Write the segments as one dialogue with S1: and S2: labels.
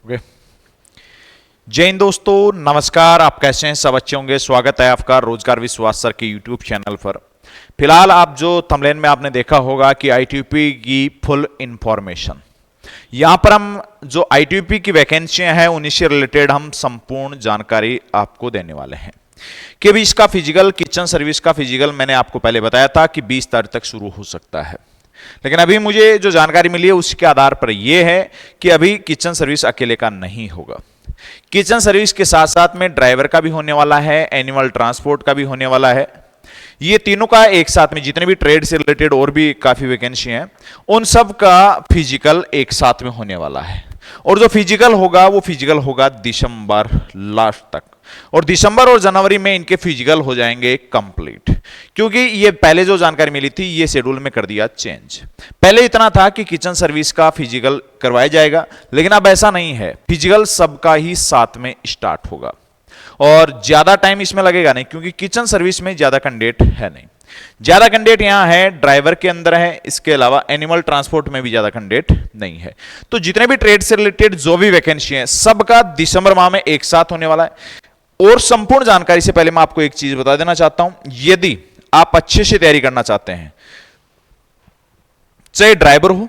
S1: Okay. जय हिंद दोस्तों, नमस्कार। आप कैसे हैं? सब अच्छे होंगे। स्वागत है आपका रोजगार विश्वास सर के यूट्यूब चैनल पर। फिलहाल आप जो थंबनेल में आपने देखा होगा कि आईटीबीपी की फुल इंफॉर्मेशन, यहां पर हम जो आईटीबीपी की वैकेंसियां हैं उन्हीं से रिलेटेड हम संपूर्ण जानकारी आपको देने वाले हैं। कि अभी इसका फिजिकल, किचन सर्विस का फिजिकल मैंने आपको पहले बताया था कि 20 तारीख तक शुरू हो सकता है, लेकिन अभी मुझे जो जानकारी मिली है उसके आधार पर यह है कि अभी किचन सर्विस अकेले का नहीं होगा। किचन सर्विस के साथ साथ में ड्राइवर का भी होने वाला है, एनिमल ट्रांसपोर्ट का भी होने वाला है। ये तीनों का एक साथ में, जितने भी ट्रेड से रिलेटेड और भी काफी वैकेंसी हैं, उन सब का फिजिकल एक साथ में होने वाला है। और जो फिजिकल होगा वो फिजिकल होगा दिसंबर लास्ट तक, और दिसंबर और जनवरी में इनके फिजिकल हो जाएंगे कंप्लीट। क्योंकि ये पहले जो जानकारी मिली थी ये शेड्यूल में कर दिया चेंज। पहले इतना था कि किचन सर्विस का फिजिकल करवाया जाएगा, लेकिन अब ऐसा नहीं है। फिजिकल सबका ही साथ में स्टार्ट होगा और ज्यादा टाइम इसमें लगेगा नहीं, क्योंकि किचन सर्विस में ज्यादा कैंडिडेट है नहीं। ज्यादा कैंडिडेट यहां है ड्राइवर के अंदर है, इसके अलावा एनिमल ट्रांसपोर्ट में भी ज्यादा कैंडिडेट नहीं है। तो जितने भी ट्रेड से रिलेटेड जो भी वैकेंसी है सबका दिसंबर माह में एक साथ होने वाला है। और संपूर्ण जानकारी से पहले मैं आपको एक चीज बता देना चाहता हूं, यदि आप अच्छे से तैयारी करना चाहते हैं, चाहे ड्राइवर हो,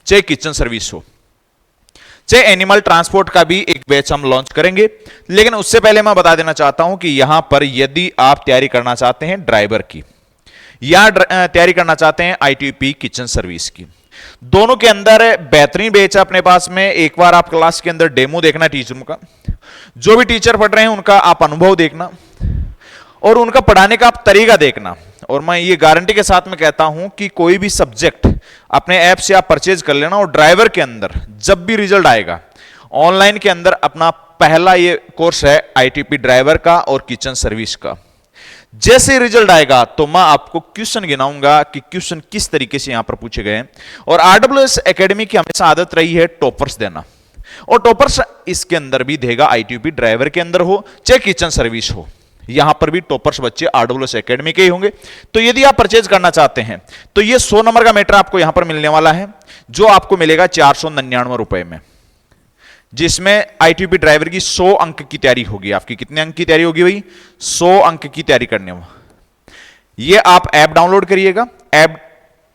S1: चाहे किचन सर्विस हो, चाहे एनिमल ट्रांसपोर्ट का भी एक बैच हम लॉन्च करेंगे, लेकिन उससे पहले मैं बता देना चाहता हूं कि यहां पर यदि आप तैयारी करना चाहते हैं ड्राइवर की या तैयारी करना चाहते हैं आईटीबीपी किचन सर्विस की, दोनों के अंदर बेहतरीन बैच है अपने पास में। एक बार आप क्लास के अंदर डेमो देखना टीचर का, जो भी टीचर पढ़ रहे हैं उनका आप अनुभव देखना और उनका पढ़ाने का आप तरीका देखना। और मैं ये गारंटी के साथ में कहता हूं कि कोई भी सब्जेक्ट अपने ऐप से आप परचेज कर लेना, और ड्राइवर के अंदर जब भी रिजल्ट आएगा ऑनलाइन के अंदर अपना पहला ये कोर्स है आईटीबीपी ड्राइवर का और किचन सर्विस का। जैसे रिजल्ट आएगा तो मैं आपको क्वेश्चन गिनाऊंगा कि क्वेश्चन किस तरीके से यहां पर पूछे गए हैं। और आरडब्ल्यूएस एकेडमी की हमेशा आदत रही है टॉपर्स देना, और टॉपर्स इसके अंदर भी देगा, आईटीबीपी ड्राइवर के अंदर हो चाहे किचन सर्विस हो, यहां पर भी टॉपर्स बच्चे आरडब्ल्यूएस एकेडमी के ही होंगे। तो यदि आप परचेज करना चाहते हैं तो ये 100 नंबर का मैटर आपको यहां पर मिलने वाला है, जो आपको मिलेगा 499 रुपए में, जिसमें आईटीबीपी ड्राइवर की 100 अंक की तैयारी होगी। आपकी कितने अंक की तैयारी होगी भाई? 100 अंक की तैयारी करने में। ये आप ऐप डाउनलोड करिएगा, ऐप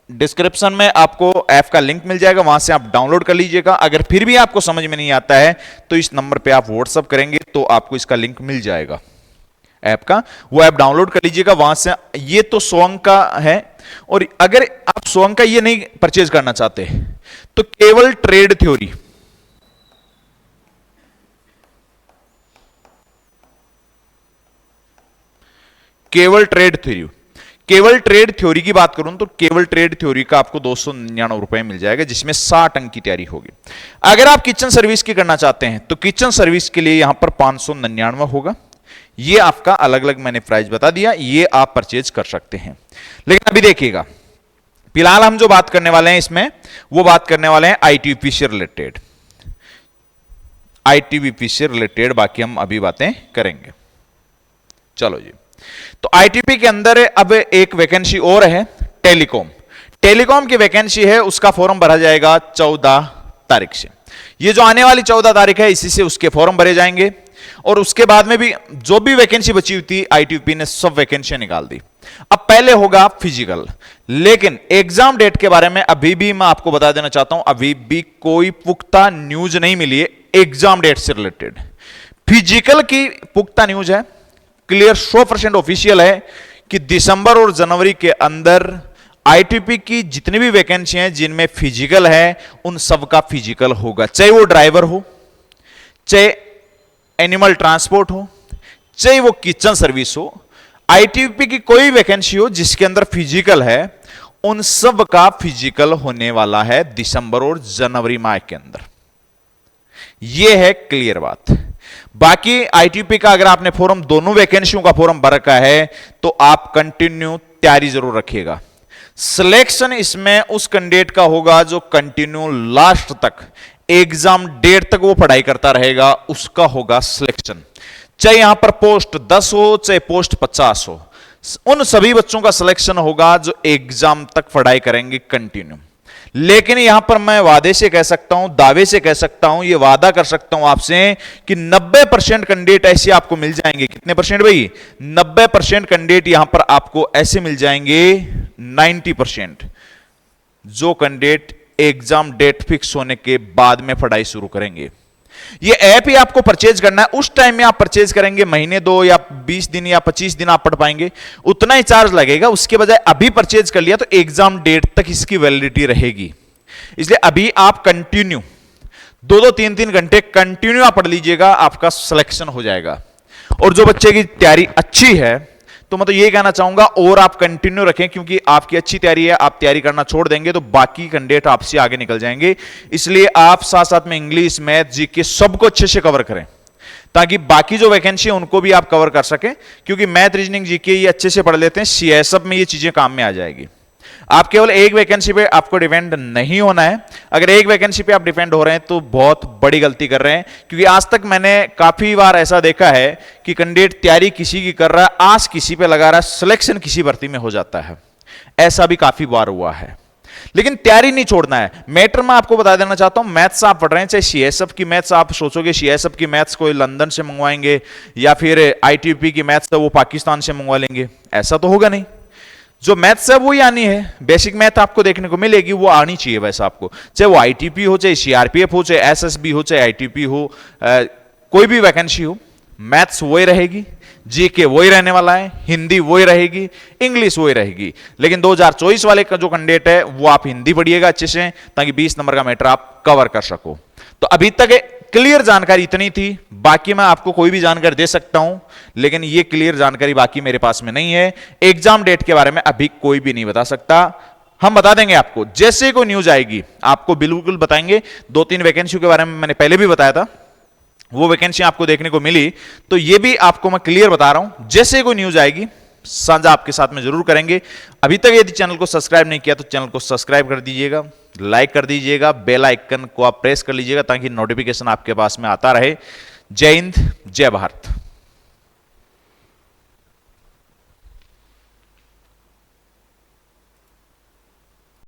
S1: डिस्क्रिप्शन में आपको ऐप का लिंक मिल जाएगा, वहां से आप डाउनलोड कर लीजिएगा। अगर फिर भी आपको समझ में नहीं आता है तो इस नंबर पे आप व्हाट्सअप करेंगे तो आपको इसका लिंक मिल जाएगा ऐप का, वो ऐप डाउनलोड कर लीजिएगा वहां से। ये तो 100 अंक का है, और अगर आप 100 अंक का ये नहीं परचेज करना चाहते तो केवल ट्रेड थ्योरी, केवल ट्रेड थ्योरी की बात करूं तो केवल ट्रेड थ्योरी का आपको 299 रुपए मिल जाएगा, जिसमें 60 अंक की तैयारी होगी। अगर आप किचन सर्विस की करना चाहते हैं तो किचन सर्विस के लिए यहां पर 599 होगा। ये आपका अलग अलग मैंने प्राइस बता दिया, ये आप परचेज कर सकते हैं। लेकिन अभी देखिएगा, फिलहाल हम जो बात करने वाले हैं इसमें, वो बात करने वाले हैं आईटीबीपी से रिलेटेड, आईटीबीपी से रिलेटेड बाकी हम अभी बातें करेंगे। चलो जी, तो आईटीबीपी के अंदर अब एक वैकेंसी और है, टेलीकॉम की वैकेंसी है, उसका फॉर्म भरा जाएगा 14 तारीख से। ये जो आने वाली 14 तारीख है इसी से उसके फॉर्म भरे जाएंगे, और उसके बाद में भी जो भी वैकेंसी बची हुई थी आईटीबीपी ने सब वैकेंसी निकाल दी। अब पहले होगा फिजिकल, लेकिन एग्जाम डेट के बारे में अभी भी मैं आपको बता देना चाहता हूं, अभी भी कोई पुख्ता न्यूज नहीं मिली है एग्जाम डेट से रिलेटेड। फिजिकल की पुख्ता न्यूज है, क्लियर 100% ऑफिशियल है कि दिसंबर और जनवरी के अंदर आईटीबीपी की जितनी भी वैकेंसी हैं जिनमें फिजिकल है उन सब का फिजिकल होगा, चाहे वो ड्राइवर हो, चाहे एनिमल ट्रांसपोर्ट हो, चाहे वो किचन सर्विस हो। आईटीबीपी की कोई वैकेंसी हो जिसके अंदर फिजिकल है, उन सब का फिजिकल होने वाला है दिसंबर और जनवरी माह के अंदर। यह है क्लियर बात। बाकी आईटीबीपी का अगर आपने फॉर्म, दोनों वैकेंसियों का फॉर्म भर रखा है तो आप कंटिन्यू तैयारी जरूर रखिएगा। सिलेक्शन इसमें उस कैंडिडेट का होगा जो कंटिन्यू लास्ट तक, एग्जाम डेट तक वो पढ़ाई करता रहेगा, उसका होगा सिलेक्शन। चाहे यहां पर पोस्ट 10 हो, चाहे पोस्ट 50 हो, उन सभी बच्चों का सिलेक्शन होगा जो एग्जाम तक पढ़ाई करेंगे कंटिन्यू। लेकिन यहां पर मैं वादे से कह सकता हूं, दावे से कह सकता हूं, ये वादा कर सकता हूं आपसे कि 90% कैंडिडेट ऐसे आपको मिल जाएंगे। कितने परसेंट भाई? 90% कैंडिडेट यहां पर आपको ऐसे मिल जाएंगे, 90% जो कैंडिडेट एग्जाम डेट फिक्स होने के बाद में पढ़ाई शुरू करेंगे। ये ऐप ही आपको परचेज करना है, उस टाइम में आप परचेज करेंगे, महीने 2 या 20 दिन या 25 दिन आप पढ़ पाएंगे, उतना ही चार्ज लगेगा। उसके बजाय अभी परचेज कर लिया तो एग्जाम डेट तक इसकी वैलिडिटी रहेगी। इसलिए अभी आप कंटिन्यू 2-2 3-3 घंटे कंटिन्यू आप पढ़ लीजिएगा, आपका सिलेक्शन हो जाएगा। और जो बच्चे की तैयारी अच्छी है तो मैं तो ये कहना चाहूंगा और आप कंटिन्यू रखें, क्योंकि आपकी अच्छी तैयारी है, आप तैयारी करना छोड़ देंगे तो बाकी कैंडिडेट आपसे आगे निकल जाएंगे। इसलिए आप साथ साथ में इंग्लिश, मैथ, जीके सबको अच्छे से कवर करें, ताकि बाकी जो वैकेंसी है उनको भी आप कवर कर सकें। क्योंकि मैथ, रीजनिंग, जीके ये अच्छे से पढ़ लेते हैं, सीएसएफ में ये चीजें काम में आ जाएगी। आप केवल एक वैकेंसी पे आपको डिपेंड नहीं होना है। अगर एक वैकेंसी पे आप डिपेंड हो रहे हैं तो बहुत बड़ी गलती कर रहे हैं, क्योंकि आज तक मैंने काफी बार ऐसा देखा है कि कैंडिडेट तैयारी किसी की कर रहा है, आस किसी पे लगा रहा है, सिलेक्शन किसी भर्ती में हो जाता है। ऐसा भी काफी बार हुआ है। लेकिन तैयारी नहीं छोड़ना है। मैटर में आपको बता देना चाहता हूं, मैथ्स आप पढ़ रहे हैं, चाहे सीएसएफ की मैथ्स, आप सोचोगे सीएसएफ की मैथ्स कोई लंदन से मंगवाएंगे या फिर आईटीपी की मैथ्स वो पाकिस्तान से मंगवा लेंगे, ऐसा तो होगा नहीं। जो मैथ्स है वो ही आनी है, बेसिक मैथ आपको देखने को मिलेगी, वो आनी चाहिए वैसे आपको, चाहे वो आईटीपी हो, चाहे सीआरपीएफ हो, चाहे एसएसबी हो, चाहे आईटीपी हो, कोई भी वैकेंसी हो, मैथ्स वही रहेगी, जीके वही रहने वाला है, हिंदी वही रहेगी, इंग्लिश वही रहेगी। लेकिन 2024 वाले का जो कैंडिडेट है वो आप हिंदी पढ़िएगा अच्छे से, ताकि 20 नंबर का मैटर आप कवर कर सको। तो अभी तक क्लियर जानकारी इतनी थी, बाकी मैं आपको कोई भी जानकारी दे सकता हूं, लेकिन ये क्लियर जानकारी बाकी मेरे पास में नहीं है। एग्जाम डेट के बारे में अभी कोई भी नहीं बता सकता, हम बता देंगे आपको जैसे कोई न्यूज आएगी आपको बिल्कुल बताएंगे। 2-3 वैकेंसियों के बारे में मैंने पहले भी बताया था, वो वैकेंसी आपको देखने को मिली, तो ये भी आपको मैं क्लियर बता रहा हूं, जैसे कोई न्यूज आएगी साझा आपके साथ में जरूर करेंगे। अभी तक यदि चैनल को सब्सक्राइब नहीं किया तो चैनल को सब्सक्राइब कर दीजिएगा, लाइक कर दीजिएगा, बेल आइकन को आप प्रेस कर लीजिएगा ताकि नोटिफिकेशन आपके पास में आता रहे। जय हिंद, जय भारत।